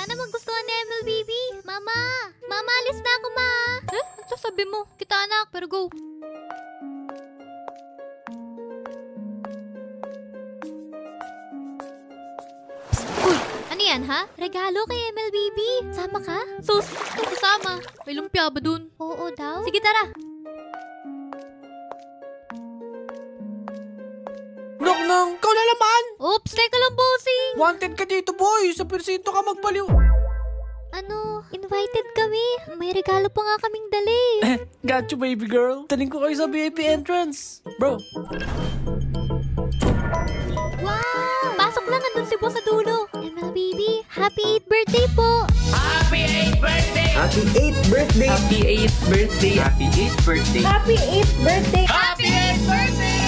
Sana magustuhan ni MLBB. Mama! Mama, alis na ako, ma! Ano sabi mo? Kita anak, pero go. Uy, ano yan ha? Regalo kay MLBB. Sama ka? Sus, kasama. May lumpia ba dun? Oo daw. Sige, tara. Nong, ikaw na naman! Oops, teka lang, bossing. Wanted ka dito, boy! Sa presinto ka magpaliw! Ano, invited kami. May regalo pa nga kaming dali. Got you, baby girl. Taling ko kayo sa VIP entrance. Bro. Wow! Pasok lang, andun si boss sa dulo. MLBB, happy 8th birthday po! Happy 8th birthday! Happy 8th birthday! Happy 8th birthday! Happy 8th birthday! Happy 8th birthday! Happy 8th birthday!